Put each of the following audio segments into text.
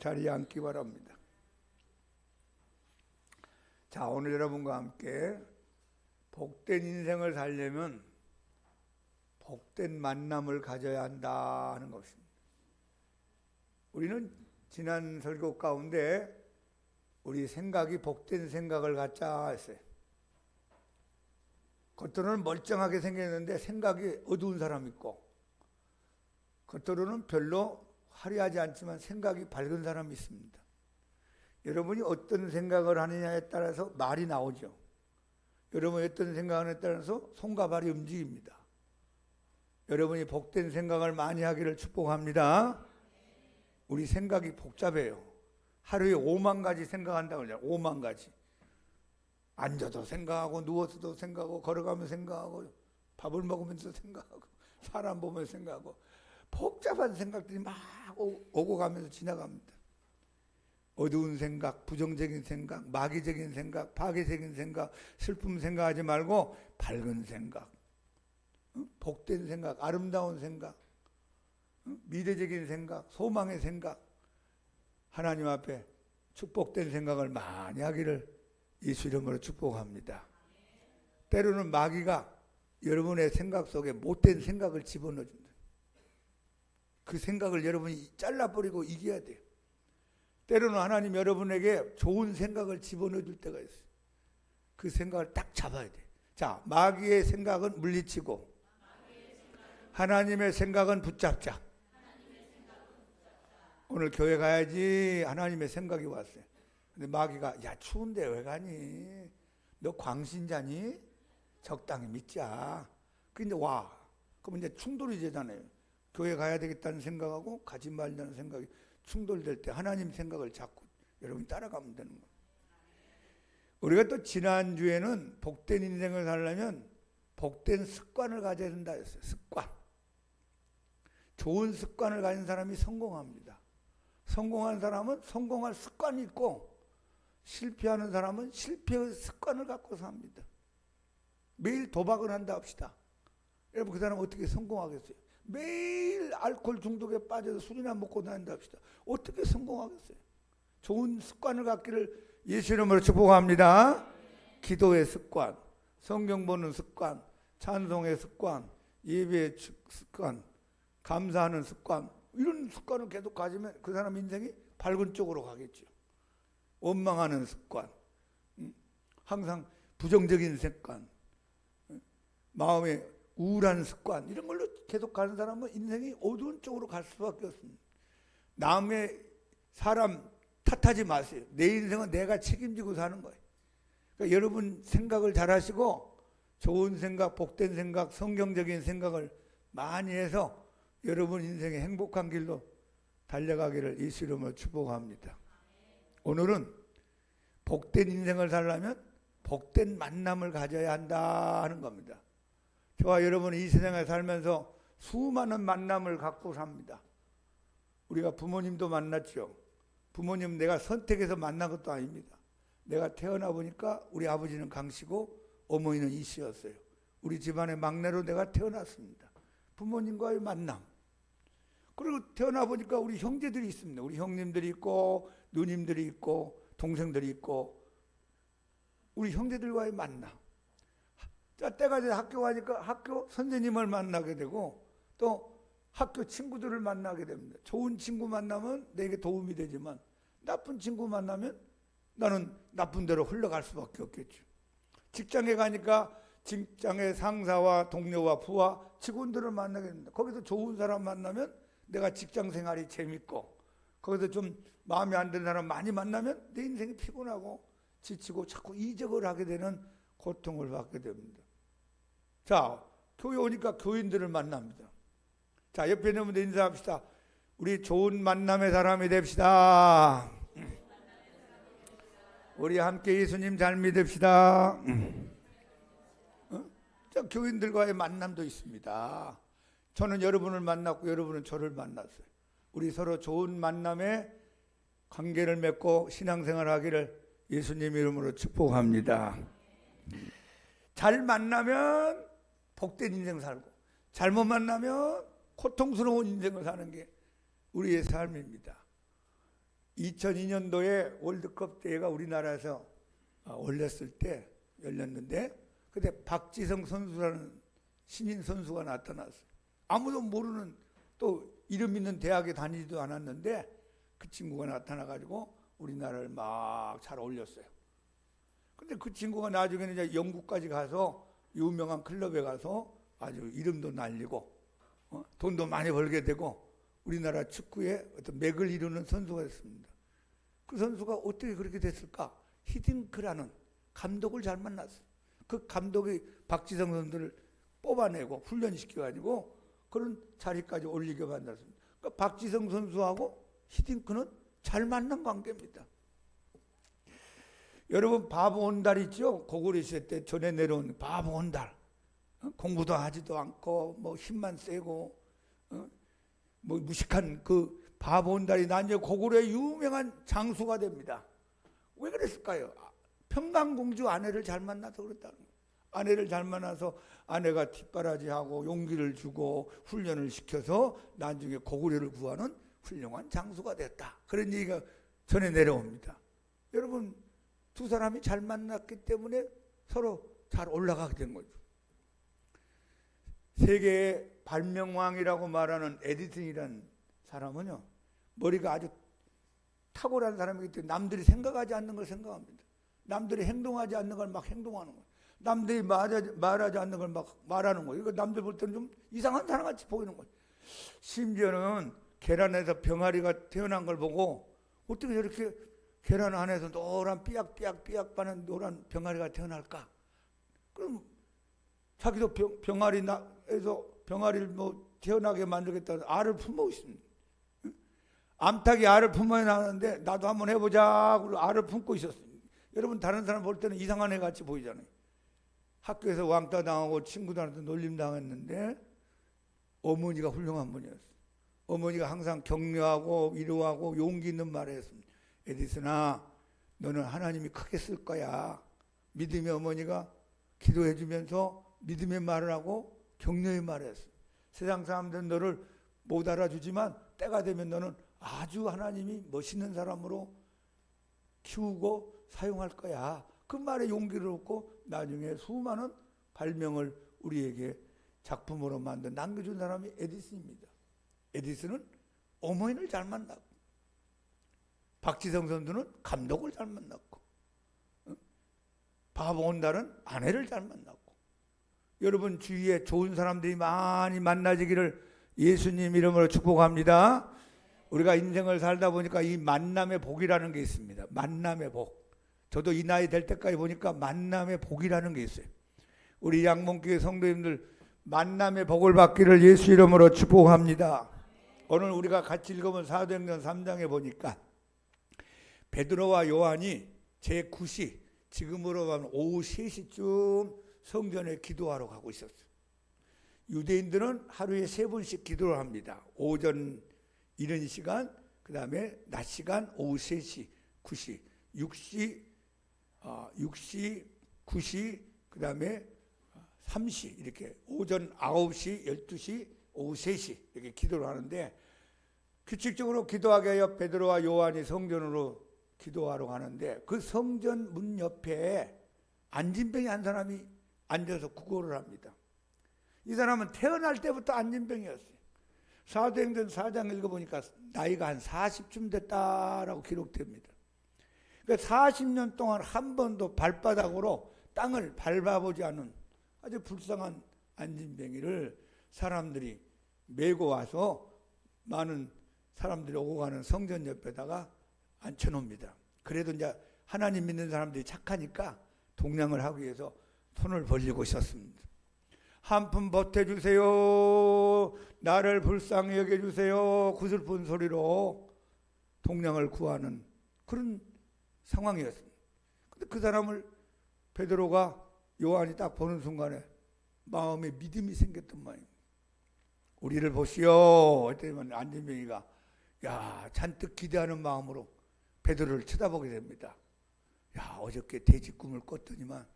자리에 앉기 바랍니다. 자, 오늘 여러분과 함께 복된 인생을 살려면 복된 만남을 가져야 한다 하는 것입니다. 우리는 지난 설교 가운데 우리 생각이 복된 생각을 갖자 했어요. 겉으로는 멀쩡하게 생겼는데 생각이 어두운 사람 있고, 겉으로는 별로 화려하지 않지만 생각이 밝은 사람이 있습니다. 여러분이 어떤 생각을 하느냐에 따라서 말이 나오죠. 여러분이 어떤 생각을 하느냐에 따라서 손과 발이 움직입니다. 여러분이 복된 생각을 많이 하기를 축복합니다. 우리 생각이 복잡해요. 하루에 5만 가지 생각한다고 그러잖아요. 5만 가지. 앉아도 생각하고 누워서도 생각하고 걸어가면서 생각하고 밥을 먹으면서 생각하고 사람 보면서 생각하고 복잡한 생각들이 막 오고 가면서 지나갑니다. 어두운 생각, 부정적인 생각, 마귀적인 생각, 파괴적인 생각, 슬픔 생각하지 말고 밝은 생각, 복된 생각, 아름다운 생각, 미래적인 생각, 소망의 생각, 하나님 앞에 축복된 생각을 많이 하기를 예수 이름으로 축복합니다. 때로는 마귀가 여러분의 생각 속에 못된 생각을 집어넣어준다. 그 생각을 여러분이 잘라버리고 이겨야 돼요. 때로는 하나님 여러분에게 좋은 생각을 집어넣어줄 때가 있어요. 그 생각을 딱 잡아야 돼요. 자, 마귀의 생각은 물리치고 하나님의 생각은 붙잡자. 오늘 교회 가야지 하나님의 생각이 왔어요. 근데 마귀가 야 추운데 왜 가니? 너 광신자니? 적당히 믿자. 근데 와. 그럼 이제 충돌이 되잖아요. 교회 가야 되겠다는 생각하고 가지 말자는 생각이 충돌될 때 하나님 생각을 잡고 여러분이 따라가면 되는 거예요. 우리가 또 지난주에는 복된 인생을 살려면 복된 습관을 가져야 된다 했어요. 습관. 좋은 습관을 가진 사람이 성공합니다. 성공한 사람은 성공할 습관이 있고 실패하는 사람은 실패의 습관을 갖고 삽니다. 매일 도박을 한다 합시다. 여러분 그 사람 어떻게 성공하겠어요? 매일 알코올 중독에 빠져서 술이나 먹고 다닌다 합시다. 어떻게 성공하겠어요? 좋은 습관을 갖기를 예수 이름으로 축복합니다. 기도의 습관, 성경 보는 습관, 찬송의 습관, 예배의 습관, 감사하는 습관, 이런 습관을 계속 가지면 그 사람 인생이 밝은 쪽으로 가겠죠. 원망하는 습관, 항상 부정적인 습관, 마음에 우울한 습관, 이런 걸로 계속 가는 사람은 인생이 어두운 쪽으로 갈 수밖에 없습니다. 남의 사람 탓하지 마세요. 내 인생은 내가 책임지고 사는 거예요. 그러니까 여러분 생각을 잘 하시고 좋은 생각, 복된 생각, 성경적인 생각을 많이 해서 여러분 인생의 행복한 길로 달려가기를 예수 이름으로 축복합니다. 오늘은 복된 인생을 살려면 복된 만남을 가져야 한다 하는 겁니다. 저와 여러분은 이 세상에 살면서 수많은 만남을 갖고 삽니다. 우리가 부모님도 만났죠. 부모님 내가 선택해서 만난 것도 아닙니다. 내가 태어나 보니까 우리 아버지는 강씨고 어머니는 이씨였어요. 우리 집안의 막내로 내가 태어났습니다. 부모님과의 만남. 그리고 태어나 보니까 우리 형제들이 있습니다. 우리 형님들이 있고 누님들이 있고 동생들이 있고 우리 형제들과의 만남. 자, 때가 돼서 학교 가니까 학교 선생님을 만나게 되고 또 학교 친구들을 만나게 됩니다. 좋은 친구 만나면 내게 도움이 되지만 나쁜 친구 만나면 나는 나쁜 대로 흘러갈 수밖에 없겠죠. 직장에 가니까 직장의 상사와 동료와 부하, 직원들을 만나게 됩니다. 거기서 좋은 사람 만나면 내가 직장 생활이 재밌고 거기서 좀 마음에 안 드는 사람 많이 만나면 내 인생이 피곤하고 지치고 자꾸 이적을 하게 되는 고통을 받게 됩니다. 자, 교회 오니까 교인들을 만납니다. 자, 옆에 있는 분들 인사합시다. 우리 좋은 만남의 사람이 됩시다. 우리 함께 예수님 잘 믿읍시다. 자, 교인들과의 만남도 있습니다. 저는 여러분을 만났고 여러분은 저를 만났어요. 우리 서로 좋은 만남의 관계를 맺고 신앙생활하기를 예수님 이름으로 축복합니다. 잘 만나면 복된 인생 살고 잘못 만나면 고통스러운 인생을 사는 게 우리의 삶입니다. 2002년도에 월드컵 대회가 우리나라에서 열렸는데 그때 박지성 선수라는 신인 선수가 나타났어요. 아무도 모르는 또 이름 있는 대학에 다니지도 않았는데 그 친구가 나타나가지고 우리나라를 막 잘 올렸어요. 근데 그 친구가 나중에는 이제 영국까지 가서 유명한 클럽에 가서 아주 이름도 날리고 돈도 많이 벌게 되고 우리나라 축구의 어떤 맥을 이루는 선수가 됐습니다. 그 선수가 어떻게 그렇게 됐을까? 히딩크라는 감독을 잘 만났어요. 그 감독이 박지성 선수를 뽑아내고 훈련시켜가지고 그런 자리까지 올리게 만들었습니다. 그러니까 박지성 선수하고 히딩크는 잘 맞는 관계입니다. 여러분 바보 온달 있죠? 고구려 시대 때 전에 내려온 바보 온달. 공부도 하지도 않고 뭐 힘만 세고 뭐 무식한 그 바보 온달이 나중에 고구려의 유명한 장수가 됩니다. 왜 그랬을까요? 평강공주 아내를 잘 만나서 그랬다는 거예요. 아내를 잘 만나서 아내가 뒷바라지하고 용기를 주고 훈련을 시켜서 나중에 고구려를 구하는 훌륭한 장수가 됐다. 그런 얘기가 전해 내려옵니다. 여러분 두 사람이 잘 만났기 때문에 서로 잘 올라가게 된 거죠. 세계의 발명왕이라고 말하는 에디슨이라는 사람은요, 머리가 아주 탁월한 사람이기 때문에 남들이 생각하지 않는 걸 생각합니다. 남들이 행동하지 않는 걸 막 행동하는 거예요. 남들이 말하지 않는 걸 막 말하는 거예요. 이거 남들 볼 때는 좀 이상한 사람같이 보이는 거예요. 심지어는 계란에서 병아리가 태어난 걸 보고 어떻게 저렇게 계란 안에서 노란 삐약삐약 바는 노란 병아리가 태어날까? 그럼 자기도 병아리를 뭐 태어나게 만들겠다는 알을 품고 있습니다. 암탉이 알을 품어 나오는데 나도 한번 해보자 그러고 알을 품고 있었어요. 여러분 다른 사람 볼 때는 이상한 애 같이 보이잖아요. 학교에서 왕따 당하고 친구들한테 놀림 당했는데 어머니가 훌륭한 분이었어요. 어머니가 항상 격려하고 위로하고 용기 있는 말을 했습니다. 에디슨아, 너는 하나님이 크게 쓸 거야. 믿음의 어머니가 기도해 주면서 믿음의 말을 하고 격려의 말을 했어요. 세상 사람들은 너를 못 알아주지만 때가 되면 너는 아주 하나님이 멋있는 사람으로 키우고 사용할 거야. 그 말에 용기를 얻고 나중에 수많은 발명을 우리에게 작품으로 만든 남겨준 사람이 에디슨입니다. 에디슨은 어머니를 잘 만났고 박지성 선수는 감독을 잘 만났고 바보 온달은 아내를 잘 만났고 여러분 주위에 좋은 사람들이 많이 만나지기를 예수님 이름으로 축복합니다. 우리가 인생을 살다 보니까 이 만남의 복이라는 게 있습니다. 만남의 복. 저도 이 나이 될 때까지 보니까 만남의 복이라는 게 있어요. 우리 양문교회 성도님들 만남의 복을 받기를 예수 이름으로 축복합니다. 오늘 우리가 같이 읽어본 사도행전 3장에 보니까 베드로와 요한이 제9시 지금으로 하면 오후 3시쯤 성전에 기도하러 가고 있었어요. 유대인들은 하루에 3번씩 기도를 합니다. 오전 이른 시간, 그 다음에 낮 시간, 오후 3시, 9시, 6시, 9시, 그 다음에 3시 이렇게 오전 9시, 12시, 오후 3시 이렇게 기도를 하는데 규칙적으로 기도하게 하여 베드로와 요한이 성전으로 기도하러 가는데 그 성전 문 옆에 안진병이 한 사람이 앉아서 구걸을 합니다. 이 사람은 태어날 때부터 안진병이었어요. 사도행전 4장 읽어보니까 나이가 한 40쯤 됐다라고 기록됩니다. 그러니까 40년 동안 한 번도 발바닥으로 땅을 밟아보지 않은 아주 불쌍한 안진병이를 사람들이 메고 와서 많은 사람들이 오고 가는 성전 옆에다가 앉혀놓습니다. 그래도 이제 하나님 믿는 사람들이 착하니까 동냥을 하기 위해서 손을 벌리고 있었습니다. 한 푼 보태주세요. 나를 불쌍히 여겨주세요. 그 슬픈 소리로 동냥을 구하는 그런 상황이었습니다. 근데 그 사람을 베드로가 요한이 딱 보는 순간에 마음에 믿음이 생겼던 모양입니다. 우리를 보시오. 했더니 안진병이가 잔뜩 기대하는 마음으로 베드로를 쳐다보게 됩니다. 어저께 돼지 꿈을 꿨더니만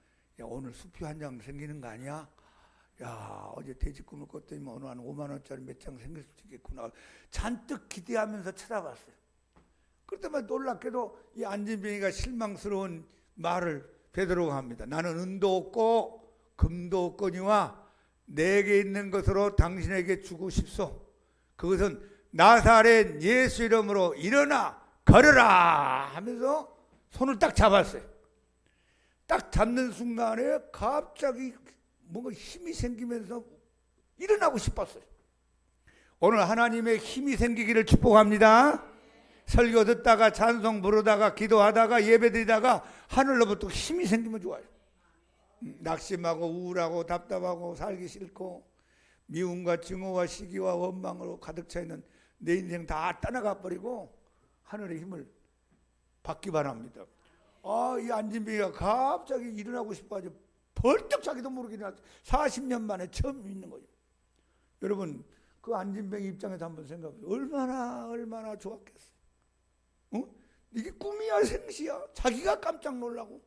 오늘 수표 한 장 생기는 거 아니야? 어제 돼지 꿈을 꿨더니만 오늘 한 5만 원짜리 몇 장 생길 수도 있겠구나. 잔뜩 기대하면서 쳐다봤어요. 그때만 놀랍게도 이 안진뱅이가 실망스러운 말을 베드로가 합니다. 나는 은도 없고 금도 없거니와 내게 있는 것으로 당신에게 주고 싶소. 그것은 나사렛 예수 이름으로 일어나 걸으라 하면서 손을 딱 잡았어요. 딱 잡는 순간에 갑자기 뭔가 힘이 생기면서 일어나고 싶었어요. 오늘 하나님의 힘이 생기기를 축복합니다. 설교 듣다가 찬송 부르다가 기도하다가 예배드리다가 하늘로부터 힘이 생기면 좋아요. 낙심하고 우울하고 답답하고 살기 싫고 미움과 증오와 시기와 원망으로 가득 차 있는 내 인생 다 떠나가 버리고 하늘의 힘을 받기 바랍니다. 이 안진뱅이가 갑자기 일어나고 싶어가지고 벌떡 자기도 모르게 일어났어요. 40년 만에 처음 있는 거죠. 여러분 그 안진뱅이 입장에서 한번 생각해보세요. 얼마나 좋았겠어요. 이게 꿈이야 생시야. 자기가 깜짝 놀라고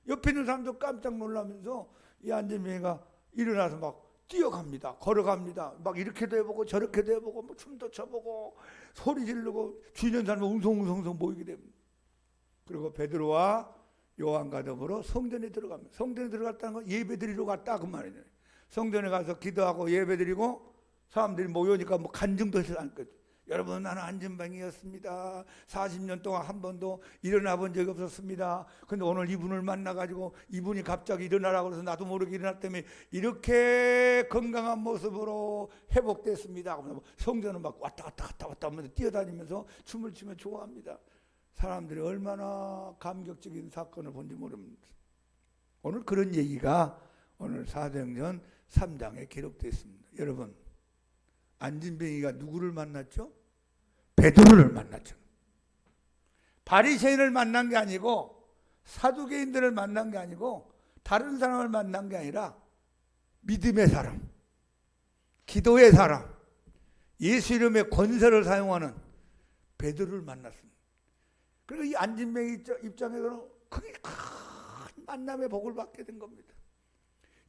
옆에 있는 사람도 깜짝 놀라면서 이 안진뱅이가 일어나서 막 뛰어갑니다. 걸어갑니다. 막 이렇게도 해보고 저렇게도 해보고 뭐 춤도 춰보고 소리 지르고 주변 사람이 웅성웅성 모이게 됩니다. 그리고 베드로와 요한과 더불어 성전에 들어갑니다. 성전에 들어갔다는 건 예배드리러 갔다 그 말이에요. 성전에 가서 기도하고 예배드리고 사람들이 모여니까 뭐 간증도 해서 안 끝. 여러분 나는 안진뱅이였습니다. 40년 동안 한 번도 일어나 본 적이 없었습니다. 근데 오늘 이분을 만나가지고 이분이 갑자기 일어나라고 해서 나도 모르게 일어났다며 이렇게 건강한 모습으로 회복됐습니다. 성전은 막 왔다 하면서 뛰어다니면서 춤을 추며 좋아합니다. 사람들이 얼마나 감격적인 사건을 본지 모릅니다. 오늘 그런 얘기가 오늘 사도행전 3장에 기록되어 있습니다. 여러분 안진뱅이가 누구를 만났죠? 베드로를 만났죠. 바리새인을 만난 게 아니고 사두개인들을 만난 게 아니고 다른 사람을 만난 게 아니라 믿음의 사람, 기도의 사람, 예수 이름의 권세를 사용하는 베드로를 만났습니다. 그리고 이 안진뱅이 입장에서는 크게 큰 만남의 복을 받게 된 겁니다.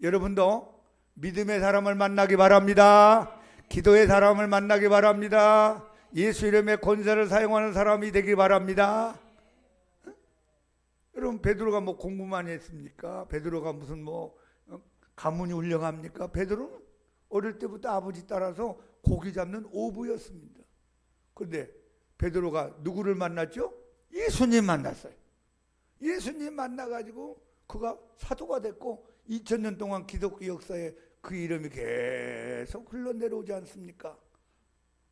여러분도 믿음의 사람을 만나기 바랍니다. 기도의 사람을 만나기 바랍니다. 예수 이름의 권세를 사용하는 사람이 되기 바랍니다. 여러분 베드로가 뭐 공부만 했습니까? 베드로가 무슨 뭐 가문이 훌륭합니까? 베드로는 어릴 때부터 아버지 따라서 고기 잡는 어부였습니다. 그런데 베드로가 누구를 만났죠? 예수님 만났어요. 예수님 만나가지고 그가 사도가 됐고 2000년 동안 기독교 역사에 그 이름이 계속 흘러내려오지 않습니까?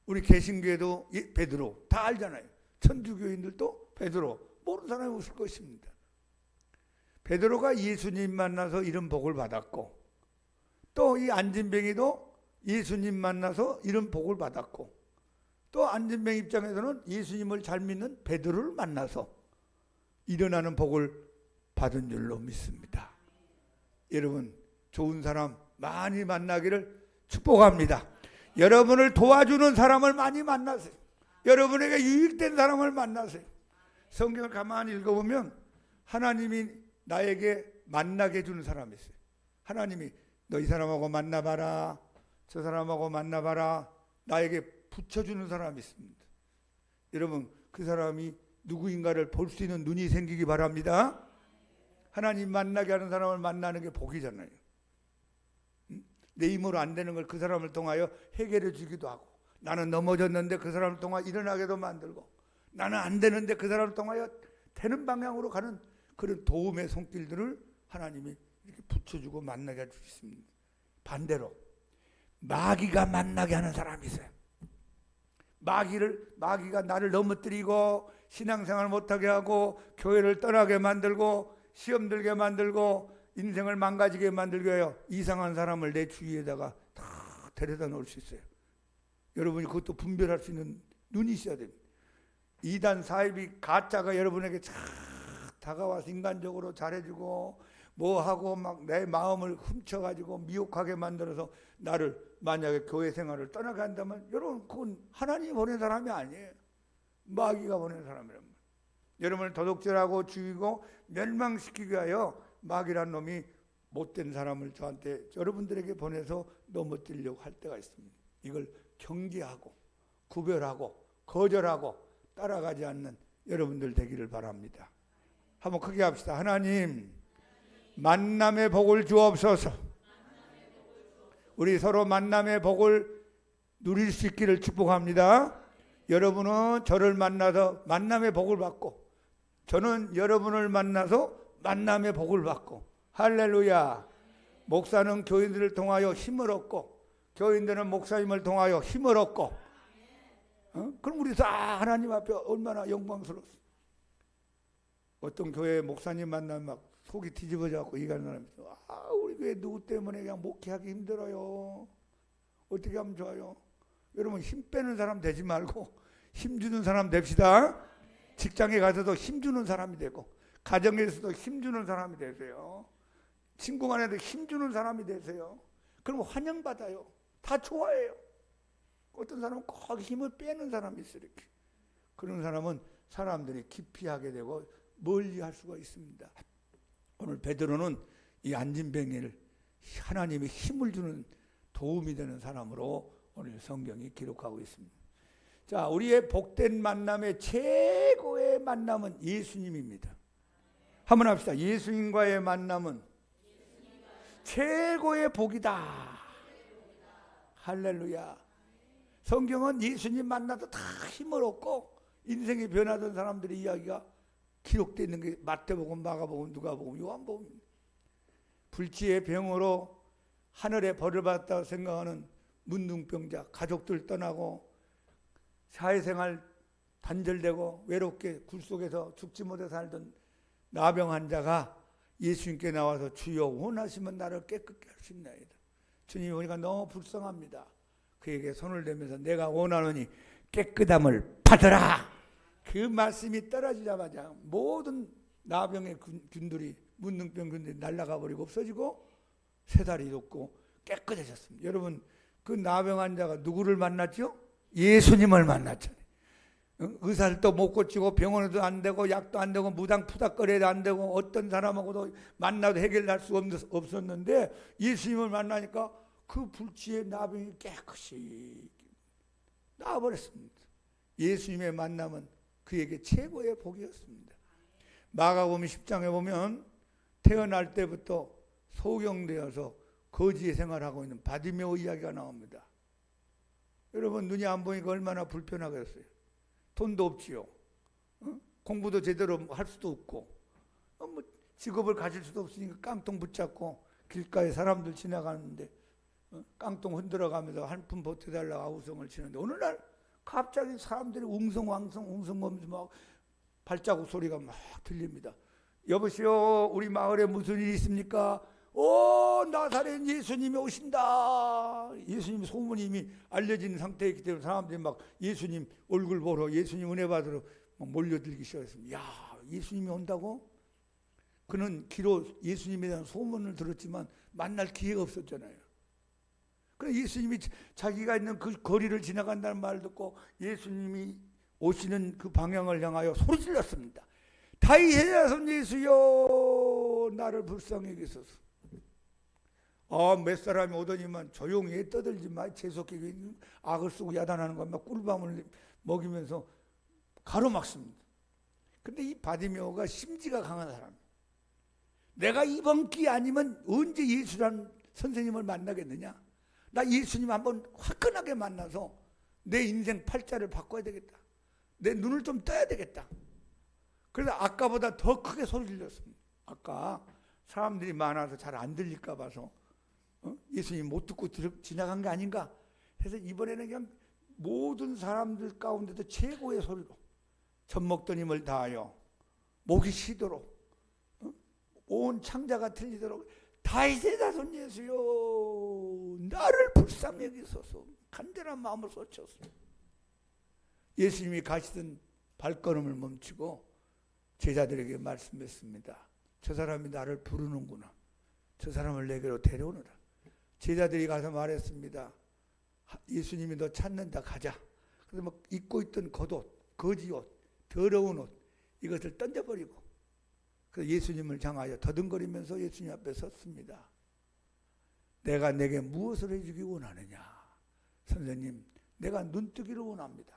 우리 개신교에도 베드로 다 알잖아요. 천주교인들도 베드로 모르는 사람이 없을 것입니다. 베드로가 예수님 만나서 이런 복을 받았고 또 이 안진뱅이도 예수님 만나서 이런 복을 받았고 또 안진뱅이 입장에서는 예수님을 잘 믿는 베드로를 만나서 일어나는 복을 받은 줄로 믿습니다. 여러분 좋은 사람 많이 만나기를 축복합니다. 여러분을 도와주는 사람을 많이 만나세요. 여러분에게 유익된 사람을 만나세요. 성경을 가만히 읽어보면 하나님이 나에게 만나게 해주는 사람이 있어요. 하나님이 너 이 사람하고 만나봐라, 저 사람하고 만나봐라, 나에게 붙여주는 사람이 있습니다. 여러분 그 사람이 누구인가를 볼 수 있는 눈이 생기기 바랍니다. 하나님 만나게 하는 사람을 만나는 게 복이잖아요. 내 힘으로 안 되는 걸 그 사람을 통하여 해결해 주기도 하고 나는 넘어졌는데 그 사람을 통하여 일어나게도 만들고 나는 안 되는데 그 사람을 통하여 되는 방향으로 가는 그런 도움의 손길들을 하나님이 이렇게 붙여주고 만나게 할 수 있습니다. 반대로 마귀가 만나게 하는 사람이 있어요. 마귀가 나를 넘어뜨리고 신앙생활 못하게 하고 교회를 떠나게 만들고 시험 들게 만들고 인생을 망가지게 만들게 해요. 이상한 사람을 내 주위에다가 다 데려다 놓을 수 있어요. 여러분이 그것도 분별할 수 있는 눈이 있어야 됩니다. 이단 사입이 가짜가 여러분에게 쫙 다가와서 인간적으로 잘해주고 뭐하고 막 내 마음을 훔쳐가지고 미혹하게 만들어서 나를 만약에 교회 생활을 떠나게 한다면 여러분 그건 하나님이 보낸 사람이 아니에요. 마귀가 보낸 사람이란 말이에요. 여러분을 도둑질하고 죽이고 멸망시키기 위하여 마귀란 놈이 못된 사람을 저한테 여러분들에게 보내서 넘어뜨리려고 할 때가 있습니다. 이걸 경계하고 구별하고 거절하고 따라가지 않는 여러분들 되기를 바랍니다. 한번 크게 합시다. 하나님, 만남의 복을 주옵소서. 우리 서로 만남의 복을 누릴 수 있기를 축복합니다. 여러분은 저를 만나서 만남의 복을 받고, 저는 여러분을 만나서 만남의 복을 받고, 할렐루야. 목사는 교인들을 통하여 힘을 얻고, 교인들은 목사님을 통하여 힘을 얻고, 그럼 우리 다 하나님 앞에 얼마나 영광스럽습니까? 어떤 교회 목사님 만나면 막 속이 뒤집어져갖고 얘기하는 사람이 있어요. 우리 교회 누구 때문에 그냥 목회하기 힘들어요. 어떻게 하면 좋아요? 여러분, 힘 빼는 사람 되지 말고 힘 주는 사람 됩시다. 직장에 가서도 힘 주는 사람이 되고, 가정에서도 힘 주는 사람이 되세요. 친구 간에도 힘 주는 사람이 되세요. 그럼 환영받아요. 다 좋아해요. 어떤 사람은 꼭 힘을 빼는 사람이 있어요. 이렇게. 그런 사람은 사람들이 기피하게 되고 멀리 할 수가 있습니다. 오늘 베드로는 이 안진뱅이를 하나님의 힘을 주는 도움이 되는 사람으로 오늘 성경이 기록하고 있습니다. 자, 우리의 복된 만남의 최고의 만남은 예수님입니다. 한번 합시다. 예수님과의 만남은 최고의 복이다. 할렐루야. 성경은 예수님 만나도 다 힘을 얻고 인생이 변하던 사람들의 이야기가 기록되어 있는 게 마태복음, 마가복음, 누가복음, 요한복음. 불치의 병으로 하늘에 벌을 받았다고 생각하는 문둥병자, 가족들 떠나고 사회생활 단절되고 외롭게 굴 속에서 죽지 못해 살던 나병 환자가 예수님께 나와서 주여 원하시면 나를 깨끗게 하시나이다. 주님이 보니까 너무 불쌍합니다. 그에게 손을 대면서 내가 원하노니 깨끗함을 받으라. 그 말씀이 떨어지자마자 모든 나병의 균들이, 문둥병 균들이 날아가 버리고 없어지고 세 달이 돋고 깨끗해졌습니다. 여러분, 그 나병 환자가 누구를 만났죠? 예수님을 만났잖아요. 의사도 못 고치고 병원에도 안 되고 약도 안 되고 무당푸닥거려도 안 되고 어떤 사람하고도 만나도 해결할 수 없었는데 예수님을 만나니까 그 불치의 나병이 깨끗이 나와버렸습니다. 예수님의 만남은 그에게 최고의 복이었습니다. 마가복음 10장에 보면 태어날 때부터 소경되어서 거지의 생활하고 있는 바디메오 이야기가 나옵니다. 여러분, 눈이 안 보니까 얼마나 불편하겠어요. 돈도 없지요. 공부도 제대로 할 수도 없고, 직업을 가질 수도 없으니까 깡통 붙잡고 길가에 사람들 지나가는데 깡통 흔들어가면서 한 푼 보태달라고 아우성을 치는데 어느 날 갑자기 사람들이 웅성하면서 막 발자국 소리가 막 들립니다. 여보시오, 우리 마을에 무슨 일이 있습니까? 오, 나사렛 예수님이 오신다. 예수님 소문이 이미 알려진 상태이기 때문에 사람들이 막 예수님 얼굴 보러, 예수님 은혜 받으러 몰려들기 시작했습니다. 야, 예수님이 온다고? 그는 기로 예수님에 대한 소문을 들었지만 만날 기회가 없었잖아요. 그래서 예수님이 자기가 있는 그 거리를 지나간다는 말을 듣고 예수님이 오시는 그 방향을 향하여 소리 질렀습니다. 다윗의 자손 예수여, 나를 불쌍히 여기소서. 몇 사람이 오더니만 조용히 떠들지 마. 재수없게 악을 쓰고 야단하는 것, 막 꿀밤을 먹이면서 가로막습니다. 근데 이 바디메오가 심지가 강한 사람. 내가 이번 기회 아니면 언제 예수라는 선생님을 만나겠느냐? 나 예수님 한번 화끈하게 만나서 내 인생 팔자를 바꿔야 되겠다. 내 눈을 좀 떠야 되겠다. 그래서 아까보다 더 크게 소리 질렀습니다. 아까 사람들이 많아서 잘 안 들릴까 봐서 예수님 못 듣고 지나간 게 아닌가 해서 이번에는 그냥 모든 사람들 가운데도 최고의 소리로 젖 먹던 힘을 다하여 목이 쉬도록 온 창자가 틀리도록 다윗의 자손 예수여, 나를 불쌍히 여기소서. 간절한 마음을 쏟쳤습니다. 예수님이 가시던 발걸음을 멈추고 제자들에게 말씀했습니다. 저 사람이 나를 부르는구나. 저 사람을 내게로 데려오느라. 제자들이 가서 말했습니다. 예수님이 너 찾는다, 가자. 그래서 막 입고 있던 겉옷, 거지옷, 더러운 옷, 이것을 던져버리고 그래서 예수님을 향하여 더듬거리면서 예수님 앞에 섰습니다. 내가 내게 무엇을 해주기 원하느냐? 선생님, 내가 눈뜨기를 원합니다.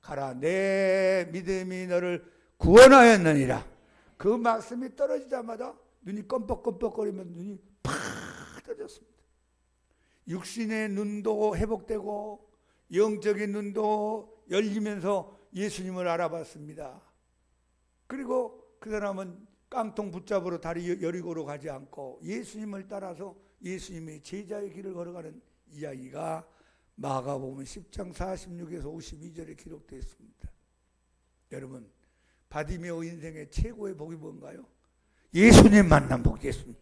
가라, 내 믿음이 너를 구원하였느니라. 그 말씀이 떨어지자마자 눈이 껌뻑껌뻑거리면 눈이 팍 떠졌습니다. 육신의 눈도 회복되고 영적인 눈도 열리면서 예수님을 알아봤습니다. 그리고 그 사람은 깡통 붙잡으러 다리 여리고로 가지 않고 예수님을 따라서 예수님의 제자의 길을 걸어가는 이야기가 마가복음 10장 46에서 52절에 기록되어 있습니다. 여러분, 바디메오 인생의 최고의 복이 뭔가요? 예수님 만난 복. 예수님.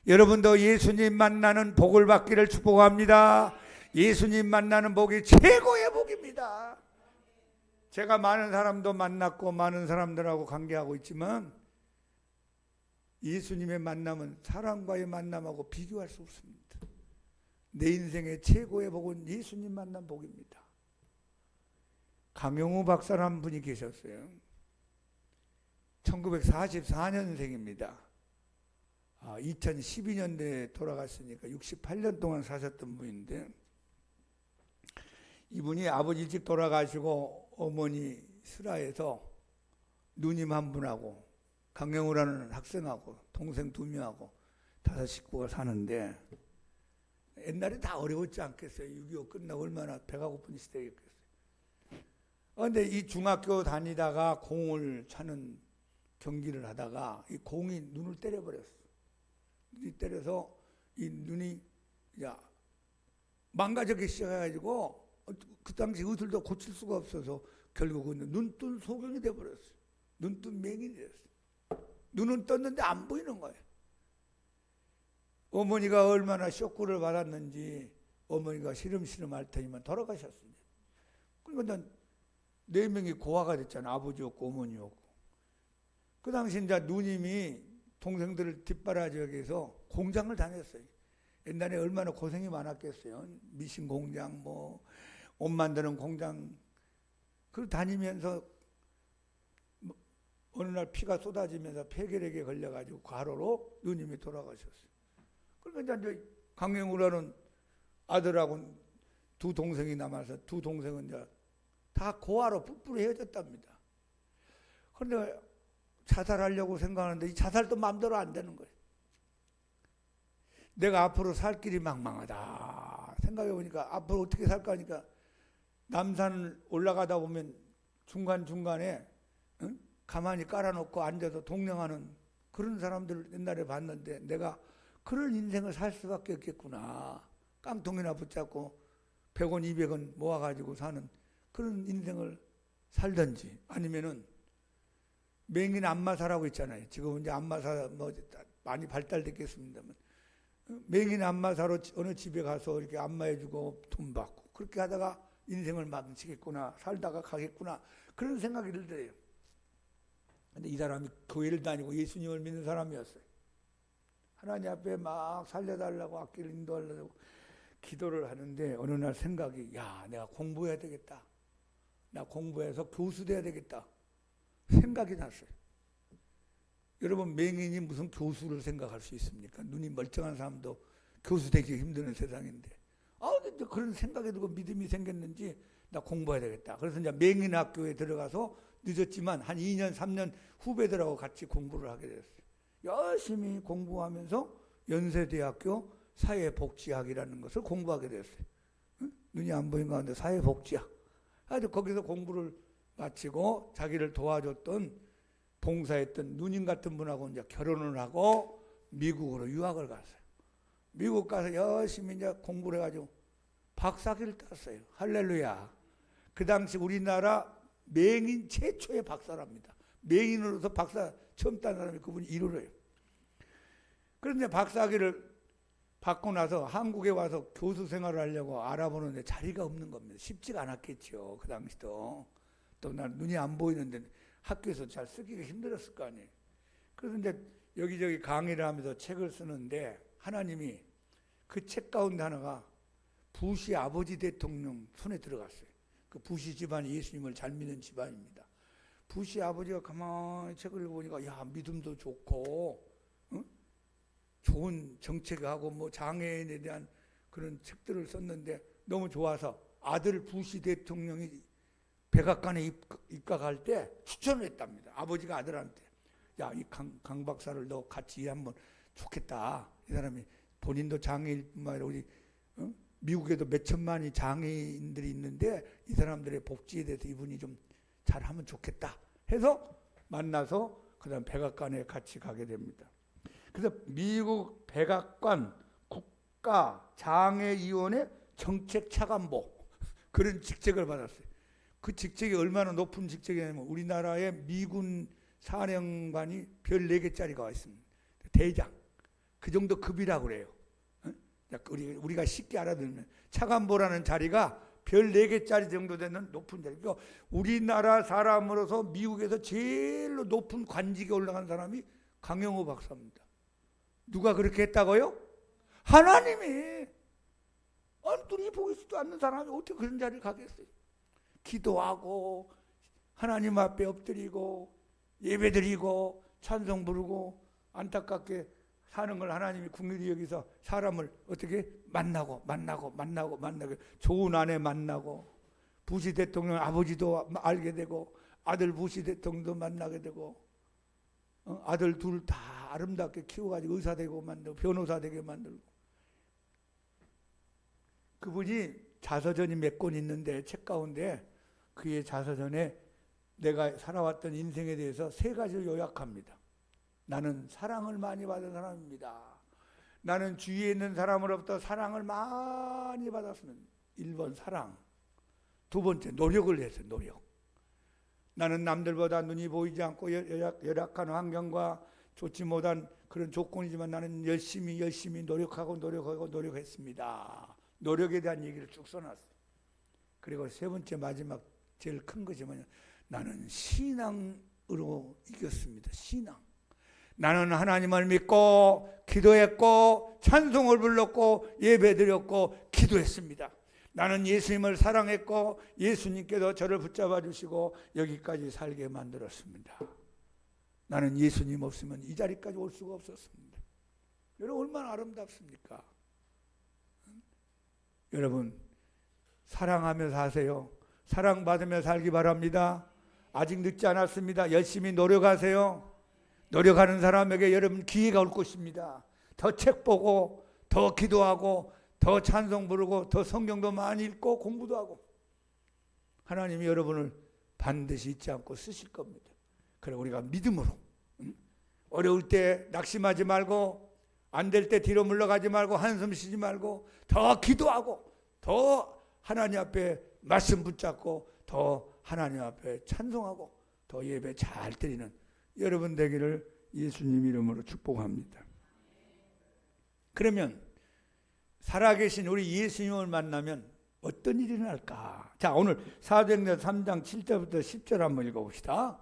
여러분도 예수님 만나는 복을 받기를 축복합니다. 예수님 만나는 복이 최고의 복입니다. 제가 많은 사람도 만났고 많은 사람들하고 관계하고 있지만 예수님의 만남은 사람과의 만남하고 비교할 수 없습니다. 내 인생의 최고의 복은 예수님 만난 복입니다. 강영우 박사라는 분이 계셨어요. 1944년생입니다. 2012년도에 돌아갔으니까 68년 동안 사셨던 분인데, 이분이 아버지 일찍 돌아가시고 어머니 슬하에서 누님 한 분하고 강영우라는 학생하고 동생 2명하고 5 식구가 사는데, 옛날에 다 어려웠지 않겠어요? 6.25 끝나고 얼마나 배가 고픈 시대였겠어요. 그런데 이 중학교 다니다가 공을 차는 경기를 하다가 이 공이 눈을 때려버렸어. 눈이 때려서 이 눈이 망가지기 시작해가지고 그 당시 의술도 고칠 수가 없어서 결국은 눈뜬 소경이 돼버렸어요. 눈뜬 맹인이 됐어요. 눈은 떴는데 안 보이는 거예요. 어머니가 얼마나 쇼크를 받았는지 어머니가 시름시름 할 테니만 돌아가셨습니다. 그러니까 4명이 고아가 됐잖아. 아버지였고 어머니였고. 그 당시 이제 누님이 동생들을 뒷바라지하기 위해서 공장을 다녔어요. 옛날에 얼마나 고생이 많았겠어요. 미신 공장, 옷 만드는 공장. 그걸 다니면서 어느 날 피가 쏟아지면서 폐결핵에 걸려가지고 과로로 누님이 돌아가셨어요. 그러니까 이제 강영우라는 아들하고 2 동생이 남아서 2 동생은 이제 다 고아로 뿔뿔이 헤어졌답니다. 그런데 자살하려고 생각하는데 이 자살도 마음대로 안 되는 거예요. 내가 앞으로 살 길이 망망하다 생각해 보니까 앞으로 어떻게 살까 하니까 남산을 올라가다 보면 중간중간에 가만히 깔아놓고 앉아서 동령하는 그런 사람들을 옛날에 봤는데 내가 그런 인생을 살 수밖에 없겠구나. 깡통이나 붙잡고 100원 200원 모아가지고 사는 그런 인생을 살든지, 아니면은 맹인 안마사라고 있잖아요. 지금 이제 안마사 많이 발달됐겠습니다만, 맹인 안마사로 어느 집에 가서 이렇게 안마해주고 돈 받고 그렇게 하다가 인생을 망치겠구나, 살다가 가겠구나, 그런 생각이 들더래요. 근데 이 사람이 교회를 다니고 예수님을 믿는 사람이었어요. 하나님 앞에 막 살려달라고 악기를 인도하려고 기도를 하는데 어느 날 생각이, 내가 공부해야 되겠다. 나 공부해서 교수 돼야 되겠다. 생각이 났어요. 여러분, 맹인이 무슨 교수를 생각할 수 있습니까? 눈이 멀쩡한 사람도 교수 되기 힘드는 세상인데. 근데 그런 생각이 들고 믿음이 생겼는지 나 공부해야 되겠다. 그래서 이제 맹인 학교에 들어가서 늦었지만 한 2년, 3년 후배들하고 같이 공부를 하게 됐어요. 열심히 공부하면서 연세대학교 사회복지학이라는 것을 공부하게 됐어요. 눈이 안 보인 가운데 사회복지학. 아주 거기서 공부를 마치고 자기를 도와줬던 봉사했던 누님 같은 분하고 이제 결혼을 하고 미국으로 유학을 갔어요. 미국 가서 열심히 이제 공부를 해가지고 박사학위를 땄어요. 할렐루야. 그 당시 우리나라 맹인 최초의 박사랍니다. 맹인으로서 박사 처음 딴 사람이 그분이 1호래요. 그런데 박사학위를 받고 나서 한국에 와서 교수 생활을 하려고 알아보는데 자리가 없는 겁니다. 쉽지가 않았겠죠. 그 당시도. 또 난 눈이 안 보이는데 학교에서 잘 쓰기가 힘들었을 거 아니에요. 그래서 이제 여기저기 강의를 하면서 책을 쓰는데 하나님이 그 책 가운데 하나가 부시 아버지 대통령 손에 들어갔어요. 그 부시 집안이 예수님을 잘 믿는 집안입니다. 부시 아버지가 가만히 책을 읽어보니까 믿음도 좋고 좋은 정책하고 장애인에 대한 그런 책들을 썼는데 너무 좋아서 아들 부시 대통령이 백악관에 입각할 때 추천을 했답니다. 아버지가 아들한테, 야, 이 강 박사를 너 같이 일하면 좋겠다. 이 사람이 본인도 장애인뿐만 아니라 우리 미국에도 몇 천만이 장애인들이 있는데 이 사람들의 복지에 대해서 이분이 좀 잘하면 좋겠다 해서 만나서 그다음 백악관에 같이 가게 됩니다. 그래서 미국 백악관 국가장애위원회 정책차관보 그런 직책을 받았어요. 그 직책이 얼마나 높은 직책이냐면 우리나라의 미군 사령관이 별 4개짜리가 와 있습니다. 대장 그 정도 급이라고 그래요. 우리가 쉽게 알아듣는 차관보라는 자리가 별 4개짜리 정도 되는 높은 자리. 그러니까 우리나라 사람으로서 미국에서 제일 높은 관직에 올라간 사람이 강영호 박사입니다. 누가 그렇게 했다고요? 하나님이. 눈이 보이지도 않는 사람이 어떻게 그런 자리를 가겠어요? 기도하고 하나님 앞에 엎드리고 예배드리고 찬송 부르고 안타깝게 사는 걸 하나님이 긍휼히 여기서 사람을 어떻게 만나고 좋은 아내 만나고 부시 대통령 아버지도 알게 되고 아들 부시 대통령도 만나게 되고 아들 둘 다 아름답게 키워가지고 의사 되고 만들고 변호사 되게 만들고 그분이 자서전이 몇 권 있는데 책 가운데 그의 자서전에 내가 살아왔던 인생에 대해서 3가지를 요약합니다. 나는 사랑을 많이 받은 사람입니다. 나는 주위에 있는 사람으로부터 사랑을 많이 받았습니다. 1번 사랑. 2번째 노력을 했어요. 노력. 나는 남들보다 눈이 보이지 않고 열악한 환경과 좋지 못한 그런 조건이지만 나는 열심히 노력했습니다. 노력에 대한 얘기를 쭉 써놨어요. 그리고 3번째 마지막 제일 큰 것이 뭐냐, 나는 신앙으로 이겼습니다. 신앙. 나는 하나님을 믿고 기도했고 찬송을 불렀고 예배드렸고 기도했습니다. 나는 예수님을 사랑했고 예수님께서 저를 붙잡아 주시고 여기까지 살게 만들었습니다. 나는 예수님 없으면 이 자리까지 올 수가 없었습니다. 여러분 얼마나 아름답습니까? 여러분 사랑하며 사세요. 사랑받으며 살기 바랍니다. 아직 늦지 않았습니다. 열심히 노력하세요. 노력하는 사람에게 여러분 기회가 올 것입니다. 더 책 보고 더 기도하고 더 찬송 부르고 더 성경도 많이 읽고 공부도 하고 하나님이 여러분을 반드시 잊지 않고 쓰실 겁니다. 그래 우리가 믿음으로 어려울 때 낙심하지 말고 안 될 때 뒤로 물러가지 말고 한숨 쉬지 말고 더 기도하고 더 하나님 앞에 말씀 붙잡고 더 하나님 앞에 찬송하고 더 예배 잘 드리는 여러분 되기를 예수님 이름으로 축복합니다. 그러면 살아계신 우리 예수님을 만나면 어떤 일이 날까? 자, 오늘 사도행전 3장 7절부터 10절 한번 읽어봅시다.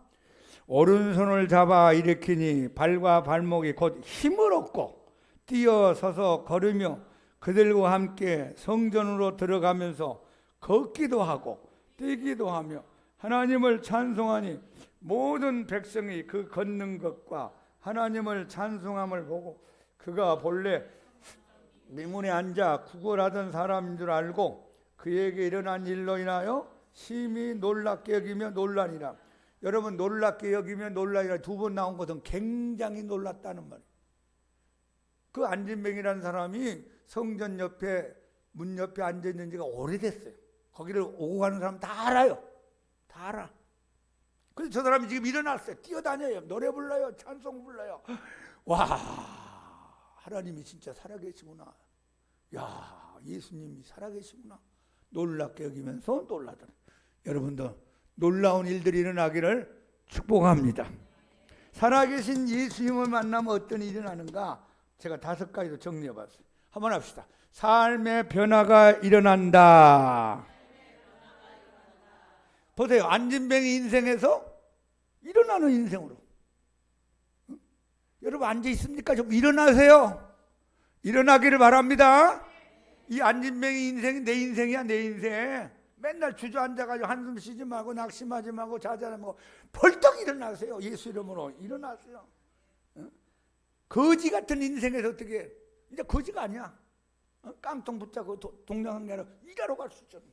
오른손을 잡아 일으키니 발과 발목이 곧 힘을 얻고 뛰어서서 걸으며 그들과 함께 성전으로 들어가면서 걷기도 하고 뛰기도 하며 하나님을 찬송하니 모든 백성이 그 걷는 것과 하나님을 찬송함을 보고 그가 본래 맹문에 앉아 구걸하던 사람인 줄 알고 그에게 일어난 일로 인하여 심히 놀랍게 여기며 놀라니라. 여러분 놀랍게 여기며 놀라니라 2번 나온 것은 굉장히 놀랐다는 말이에요. 그 안진뱅이라는 사람이 성전 옆에 문 옆에 앉아 있는 지가 오래됐어요. 거기를 오고 가는 사람 다 알아요. 다 알아. 그래서 저 사람이 지금 일어났어요. 뛰어다녀요. 노래 불러요. 찬송 불러요. 와, 하나님이 진짜 살아계시구나. 야, 예수님이 살아계시구나. 놀랍게 여기면서 놀라더라. 여러분도 놀라운 일들이 일어나기를 축복합니다. 살아계신 예수님을 만나면 어떤 일이 일어나는가? 제가 5가지로 정리해봤어요. 한번 합시다. 삶의 변화가 일어난다. 보세요. 안진뱅이 인생에서 일어나는 인생으로. 여러분 앉아 있습니까? 좀 일어나세요. 일어나기를 바랍니다. 이 안진뱅이 인생이 내 인생이야. 내 인생. 맨날 주저앉아가지고 한숨 쉬지 말고 낙심하지 말고 자잘하지 말고 벌떡 일어나세요. 예수 이름으로 일어나세요. 거지 같은 인생에서 어떻게 이제 거지가 아니야. 깡통 붙잡고 동냥한 게 아니라 일하러 갈 수 있잖아요.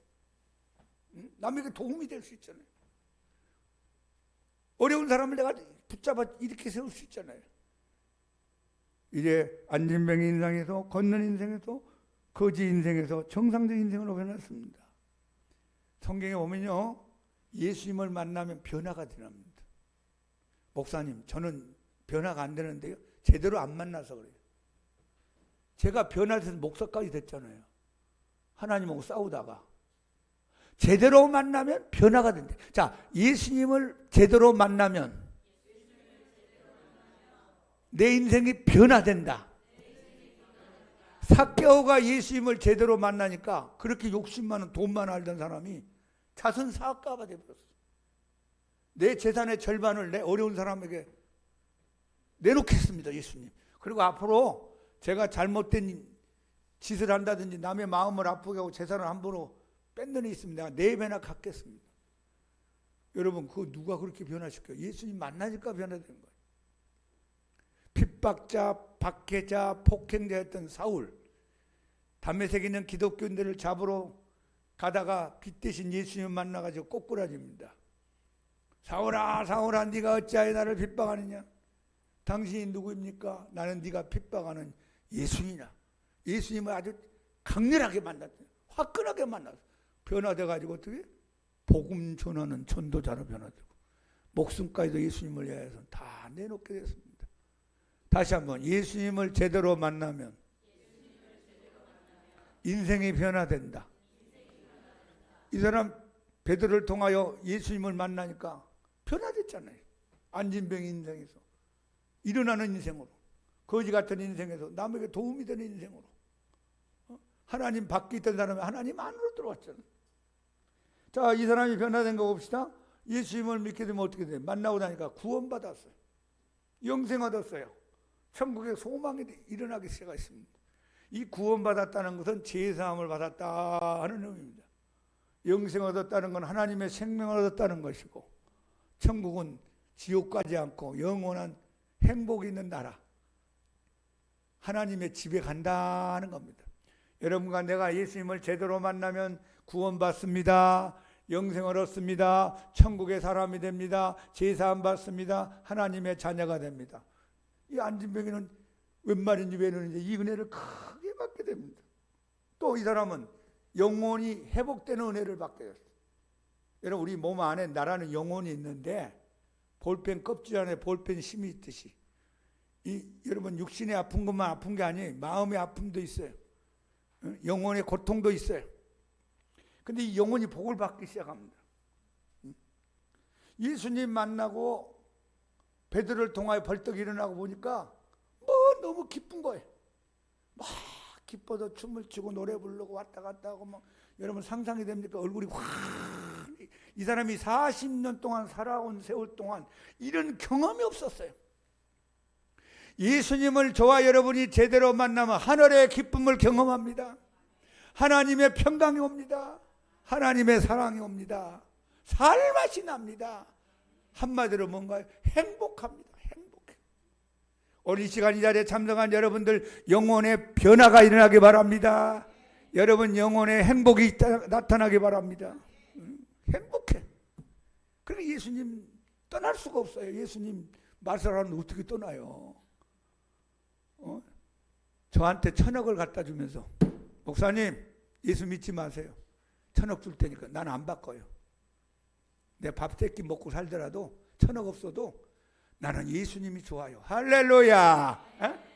남에게 도움이 될 수 있잖아요. 어려운 사람을 내가 붙잡아 이렇게 세울 수 있잖아요. 이제 안진뱅 인생에서, 걷는 인생에서, 거지 인생에서 정상적 인생으로 변했습니다. 성경에 보면요, 예수님을 만나면 변화가 일어납니다. 목사님, 저는 변화가 안 되는데요, 제대로 안 만나서 그래요. 제가 변화돼서 목사까지 됐잖아요. 하나님하고 싸우다가 제대로 만나면 변화가 된대. 자, 예수님을 제대로 만나면 내 인생이 변화된다. 삭개오가 예수님을 제대로 만나니까 그렇게 욕심 많은 돈만 알던 사람이 자선 사업가가 되어버렸어. 내 재산의 절반을 내 어려운 사람에게 내놓겠습니다, 예수님. 그리고 앞으로 제가 잘못된 짓을 한다든지 남의 마음을 아프게 하고 재산을 함부로 뺏는 일이 있으면 내가 4배나 갚겠습니다. 여러분, 그거 누가 그렇게 변화시켜요? 예수님 만나니까 변화되는 거예요. 핍박자, 박해자, 폭행자였던 사울, 다메섹에 있는 기독교인들을 잡으러 가다가 빛 대신 예수님 만나가지고 꼬꾸라집니다. 사울아, 사울아, 네가 어찌하여 나를 핍박하느냐? 당신이 누구입니까? 나는 네가 핍박하는 예수님이냐. 예수님을 아주 강렬하게 만났어요. 화끈하게 만났어요. 변화돼가지고 어떻게? 복음 전하는 전도자로 변화되고 목숨까지도 예수님을 위해서 다 내놓게 됐습니다. 다시 한번, 예수님을 제대로 만나면 인생이 변화된다. 이 사람 베드로를 통하여 예수님을 만나니까 변화됐잖아요. 안진병 인생에서, 일어나는 인생으로, 거지 같은 인생에서 남에게 도움이 되는 인생으로, 하나님 밖에 있던 사람이 하나님 안으로 들어왔잖아요. 자, 이 사람이 변화된 거 봅시다. 예수님을 믿게 되면 어떻게 돼요? 만나고 나니까 구원받았어요. 영생 얻었어요. 천국의 소망이 일어나기 시작했습니다. 이 구원받았다는 것은 제사함을 받았다 하는 의미입니다. 영생 얻었다는 건 하나님의 생명을 얻었다는 것이고, 천국은 지옥 가지 않고 영원한 행복이 있는 나라, 하나님의 집에 간다는 겁니다. 여러분과 내가 예수님을 제대로 만나면 구원받습니다. 영생을 얻습니다. 천국의 사람이 됩니다. 제사함 받습니다. 하나님의 자녀가 됩니다. 이 안진병이는 웬 말인지 왜 그러는지 이 은혜를 크게 받게 됩니다. 또 이 사람은 영혼이 회복되는 은혜를 받게 됐어요. 여러분, 우리 몸 안에 나라는 영혼이 있는데 볼펜 껍질 안에 볼펜 심이 있듯이 여러분, 육신의 아픈 것만 아픈 게 아니에요. 마음의 아픔도 있어요. 영혼의 고통도 있어요. 근데 이 영혼이 복을 받기 시작합니다. 예수님 만나고 베드로를 통하여 벌떡 일어나고 보니까 너무 기쁜 거예요. 막 기뻐서 춤을 추고 노래 부르고 왔다 갔다 하고 막, 여러분 상상이 됩니까? 얼굴이 확, 이 사람이 40년 동안 살아온 세월 동안 이런 경험이 없었어요. 예수님을 저와 여러분이 제대로 만나면 하늘의 기쁨을 경험합니다. 하나님의 평강이 옵니다. 하나님의 사랑이 옵니다. 살맛이 납니다. 한마디로 뭔가요? 행복합니다. 행복해. 오늘 이 시간 이 자리에 참석한 여러분들 영혼의 변화가 일어나기 바랍니다. 여러분 영혼의 행복이 나타나기 바랍니다. 행복해. 그러니까 예수님 떠날 수가 없어요. 예수님 말씀하면 어떻게 떠나요? 저한테 1,000억을 갖다 주면서 목사님 예수 믿지 마세요. 1,000억 줄 테니까 난 안 바꿔요. 내 밥 세 끼 먹고 살더라도 1,000억 없어도 나는 예수님이 좋아요. 할렐루야.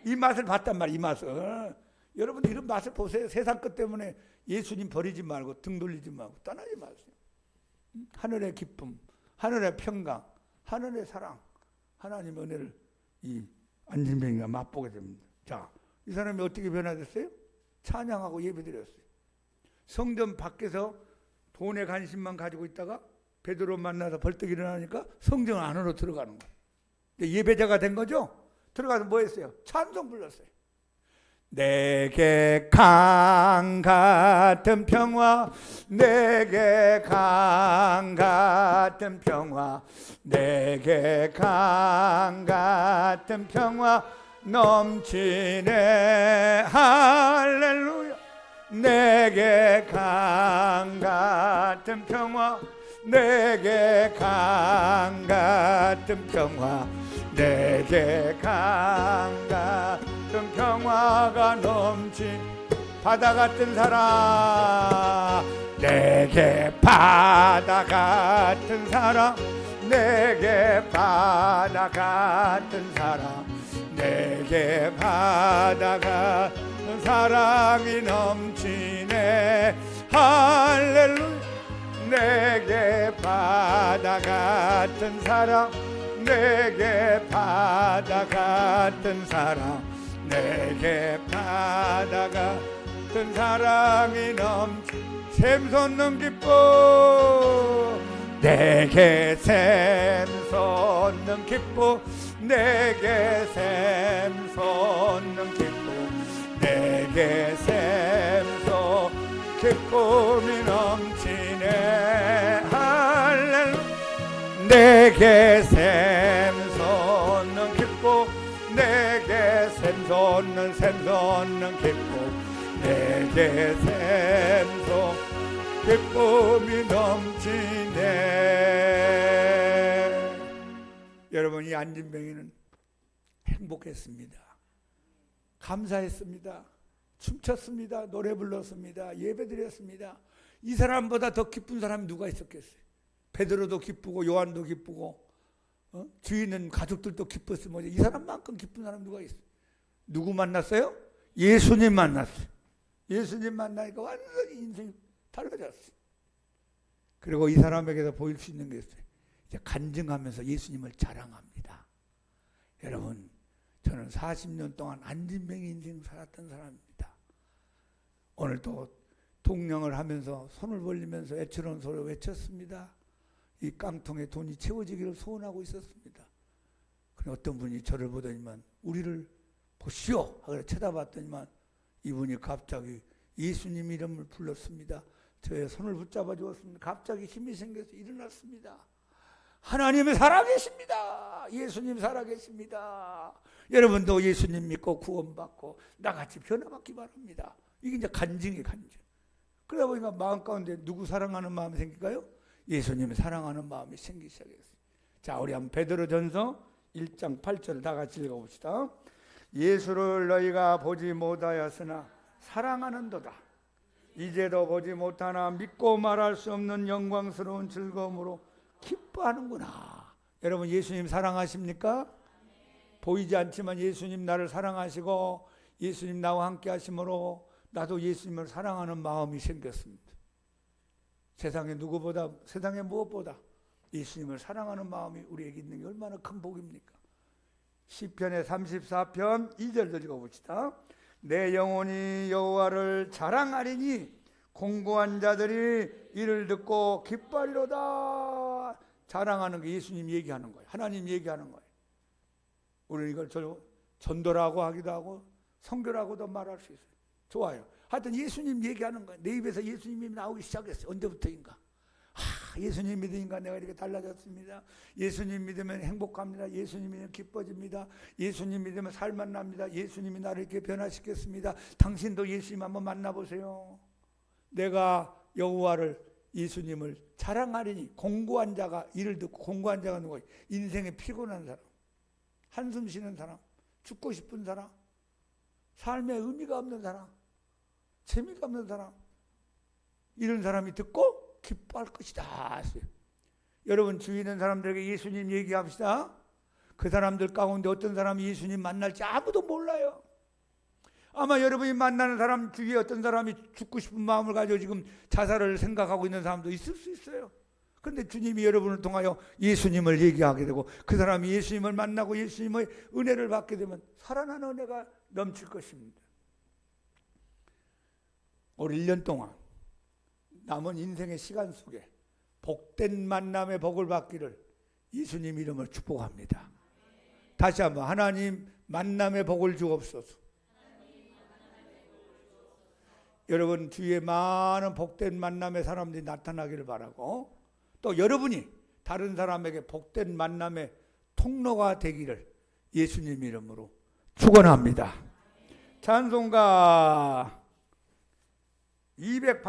이 맛을 봤단 말이야. 이 맛을. 여러분들 이런 맛을 보세요. 세상 것 때문에 예수님 버리지 말고 등 돌리지 말고 떠나지 마세요. 하늘의 기쁨, 하늘의 평강, 하늘의 사랑, 하나님의 은혜를 이 안진병이가 맛보게 됩니다. 자, 이 사람이 어떻게 변화됐어요? 찬양하고 예배드렸어요. 성전 밖에서 돈에 관심만 가지고 있다가 베드로 만나서 벌떡 일어나니까 성전 안으로 들어가는 거예요. 예배자가 된 거죠? 들어가서 뭐 했어요? 찬송 불렀어요. 내게 강 같은 평화, 내게 강 같은 평화, 내게 강 같은 평화 넘치네. 할렐루야. 내게 강 같은 평화, 내게 강 같은 평화, 내게 강 같은 평화가 넘치 바다 같은 사랑, 내게 바다 같은 사랑, 내게 바다 같은 사랑, 내게 바다 같은 사랑이 넘치네. 할렐루야. 내게 바다 같은 사랑, 내게 바다 같은 사랑, 내게 바다 같은 사랑이 넘치 샘솟는 기쁨, 내게 샘솟는 기쁨, 내게 샘솟는 기쁨, 내게 샘솟 기쁨이 넘치네. 할렐루야. 내게 샘솟는 기쁨, 내게 샘솟는 기쁨, 내게 샘솟 기쁨이 넘치네. 여러분, 이 안진뱅이는 행복했습니다. 감사했습니다. 춤췄습니다. 노래 불렀습니다. 예배드렸습니다. 이 사람보다 더 기쁜 사람이 누가 있었겠어요? 베드로도 기쁘고 요한도 기쁘고 뒤에 있는 가족들도 기뻤으면 이 사람만큼 기쁜 사람 누가 있어요? 누구 만났어요? 예수님 만났어요. 예수님 만나니까 완전히 인생이 달라졌어요. 그리고 이 사람에게서 보일 수 있는 게 있어요. 이제 간증하면서 예수님을 자랑합니다. 여러분, 저는 40년 동안 안진뱅이 인생 살았던 사람입니다. 오늘 또 동령을 하면서 손을 벌리면서 애처로운 소리를 외쳤습니다. 이 깡통에 돈이 채워지기를 소원하고 있었습니다. 그런데 어떤 분이 저를 보더니만 우리를 보시오 하고 쳐다봤더니만 이분이 갑자기 예수님 이름을 불렀습니다. 저의 손을 붙잡아 주었습니다. 갑자기 힘이 생겨서 일어났습니다. 하나님이 살아계십니다. 예수님 살아계십니다. 여러분도 예수님 믿고 구원받고 나같이 변화받기 바랍니다. 이게 이제 간증이에요, 간증. 그러다 보니까 마음 가운데 누구 사랑하는 마음이 생길까요? 예수님 사랑하는 마음이 생기기 시작했어요. 자, 우리 한번 베드로전서 1장 8절 다 같이 읽어봅시다. 예수를 너희가 보지 못하였으나 사랑하는도다. 이제도 보지 못하나 믿고 말할 수 없는 영광스러운 즐거움으로 기뻐하는구나. 여러분, 예수님 사랑하십니까? 보이지 않지만 예수님 나를 사랑하시고 예수님 나와 함께 하심으로 나도 예수님을 사랑하는 마음이 생겼습니다. 세상에 누구보다, 세상에 무엇보다 예수님을 사랑하는 마음이 우리에게 있는 게 얼마나 큰 복입니까? 시편의 34편 2절 읽어봅시다. 내 영혼이 여호와를 자랑하리니 공고한 자들이 이를 듣고 기뻐하리로다. 자랑하는 게 예수님 얘기하는 거예요. 하나님 얘기하는 거예요. 우리는 이걸 전도라고 하기도 하고 선교라고도 말할 수 있어요. 좋아요. 하여튼 예수님 얘기하는 거예요. 내 입에서 예수님이 나오기 시작했어요. 언제부터인가? 예수님 믿으니까 내가 이렇게 달라졌습니다. 예수님 믿으면 행복합니다. 예수님 믿으면 기뻐집니다. 예수님 믿으면 살만 납니다. 예수님이 나를 이렇게 변화시켰습니다. 당신도 예수님 한번 만나보세요. 내가 여호와를, 예수님을 자랑하리니 공고한 자가 이를 듣고, 공고한 자가 누구예요? 인생에 피곤한 사람, 한숨 쉬는 사람, 죽고 싶은 사람, 삶에 의미가 없는 사람, 재미가 없는 사람, 이런 사람이 듣고 기뻐할 것이다. 여러분, 주위 있는 사람들에게 예수님 얘기합시다. 그 사람들 가운데 어떤 사람이 예수님 만날지 아무도 몰라요. 아마 여러분이 만나는 사람 주위에 어떤 사람이 죽고 싶은 마음을 가지고 지금 자살을 생각하고 있는 사람도 있을 수 있어요. 그런데 주님이 여러분을 통하여 예수님을 얘기하게 되고 그 사람이 예수님을 만나고 예수님의 은혜를 받게 되면 살아나는 은혜가 넘칠 것입니다. 올 1년 동안 남은 인생의 시간 속에 복된 만남의 복을 받기를 예수님 이름으로 축복합니다. 다시 한번, 하나님 만남의 복을 주옵소서. 여러분 주위에 많은 복된 만남의 사람들이 나타나기를 바라고, 또 여러분이 다른 사람에게 복된 만남의 통로가 되기를 예수님 이름으로 축원합니다. 찬송가 280